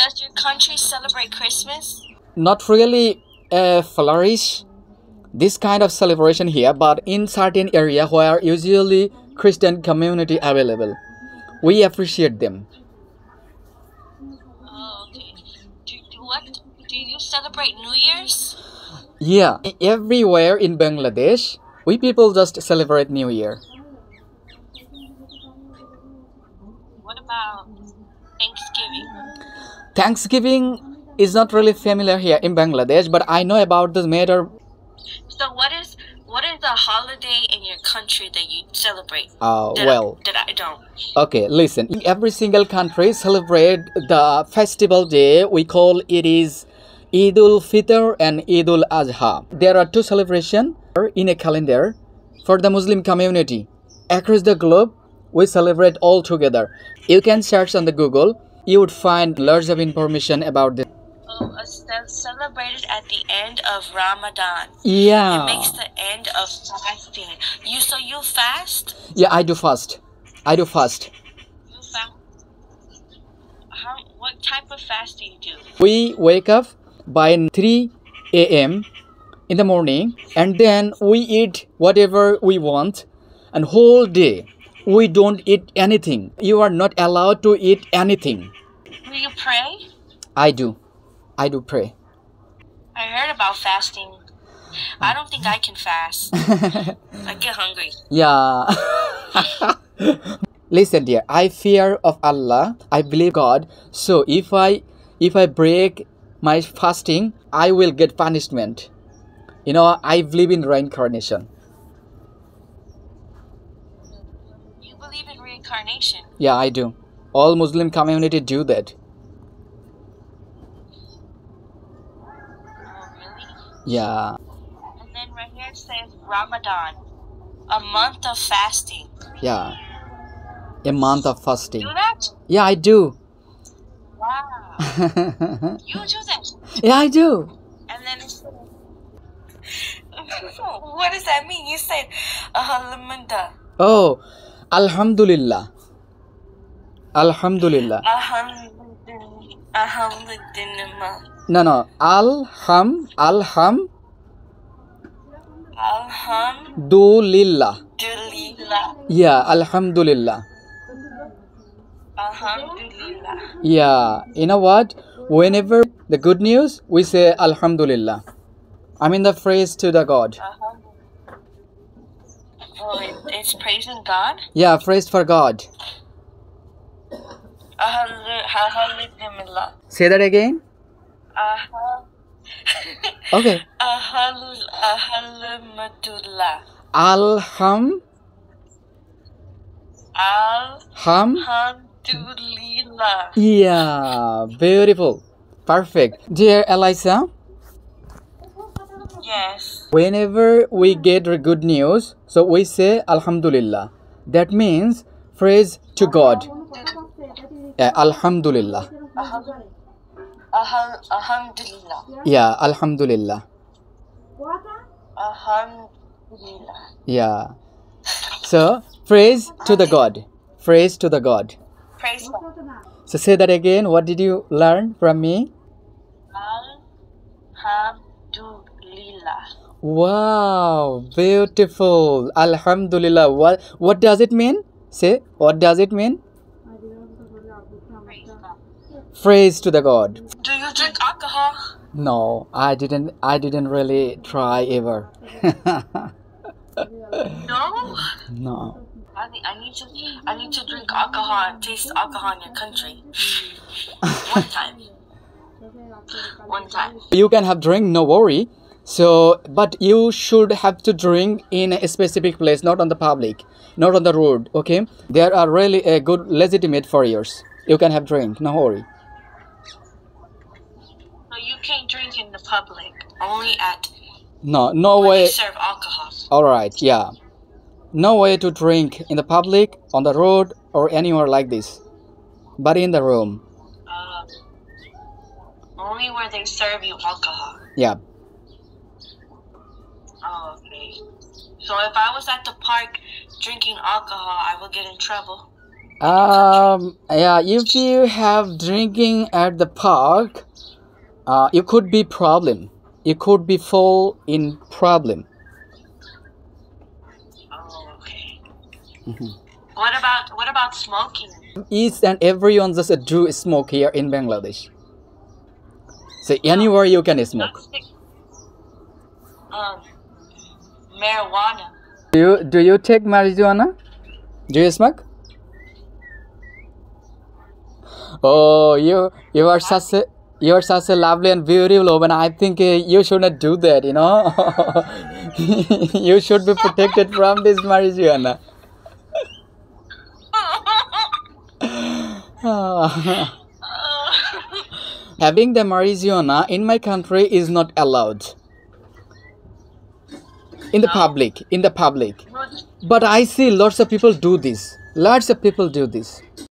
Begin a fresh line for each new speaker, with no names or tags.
Does your country celebrate Christmas?
Not really flourish this kind of celebration here, but in certain area where usually Christian community available, we appreciate them.
Oh, okay. Do you celebrate New Year's?
Yeah, everywhere in Bangladesh, we people just celebrate New Year.
What about Thanksgiving?
Thanksgiving is not really familiar here in Bangladesh, but I know about this matter.
So what is the holiday in your country that you celebrate? That I don't.
Okay, listen. In every single country celebrate the festival day. We call it is Eidul Fitr and Eidul Adha. There are two celebrations in a calendar for the Muslim community. Across the globe, we celebrate all together. You can search on the Google. You would find lots of information about this.
Oh, celebrated at the end of Ramadan.
Yeah.
It makes the end of fasting. So you fast?
Yeah, I do fast.
You fast? What type of fast do you do?
We wake up by 3 a.m. in the morning, and then we eat whatever we want, and whole day we don't eat anything. You are not allowed to eat anything.
Do you pray?
I do pray.
I heard about fasting. I don't think I can fast. I get hungry.
Yeah. Listen dear, I fear of Allah. I believe God. So if I break my fasting, I will get punishment. I believe in reincarnation.
You believe in reincarnation?
Yeah, I do. All Muslim community do that.
Oh, really?
Yeah.
And then right here it says Ramadan, a month of fasting.
Yeah. A month of fasting.
Do that?
Yeah, I do.
Wow. You do that?
Yeah, I do.
And then it says, what does that mean? You said Alhamdulillah.
Oh, Alhamdulillah. Alhamdulillah.
Alhamdulillah.
No. Alhamdulillah. Yeah, Alhamdulillah.
Alhamdulillah.
Yeah, you know what? Whenever the good news, we say Alhamdulillah. I mean the phrase to the God.
Oh, it's praising God?
Yeah, praise for God.
Alhamdulillah.
Say that again. Okay.
Alhamdulillah. Alhamdulillah.
Yeah, beautiful. Perfect. Dear Eliza.
Yes.
Whenever we get good news, so we say Alhamdulillah. That means praise to God. Alhamdulillah.
Alhamdulillah.
Yeah, Alhamdulillah.
Alhamdulillah.
Yeah. So praise to the God. Praise to the God.
Praise God.
So say that again. What did you learn from me?
Alhamdulillah.
Wow, beautiful. Alhamdulillah. What does it mean? Say, what does it mean?
Praise God.
Praise to the God.
Do you drink alcohol?
No, I didn't really try ever.
No?
No.
I need to drink alcohol and taste alcohol in your country. One time.
You can have drink, no worry. So, but you should have to drink in a specific place, not on the public, not on the road. Okay, there are really a good legitimate for years. You can have drink, no worry.
So you can't drink in the public, only at
No
where
way.
they serve alcohol.
All right, yeah, no way to drink in the public, on the road, or anywhere like this, but in the room.
Only where they serve you alcohol.
Yeah.
Oh, okay. So if I was at the park drinking alcohol, I would get in trouble.
Yeah, if you have drinking at the park, you could be problem. You could be fall in problem.
Oh, okay. What about smoking?
Each and everyone just do smoke here in Bangladesh. So anywhere you can smoke.
Marijuana.
Do you take marijuana? Do you smoke? Oh, you are such a lovely and beautiful woman. I think you should not do that. You should be protected from this marijuana. Having the marijuana in my country is not allowed. In the public. But I see lots of people do this.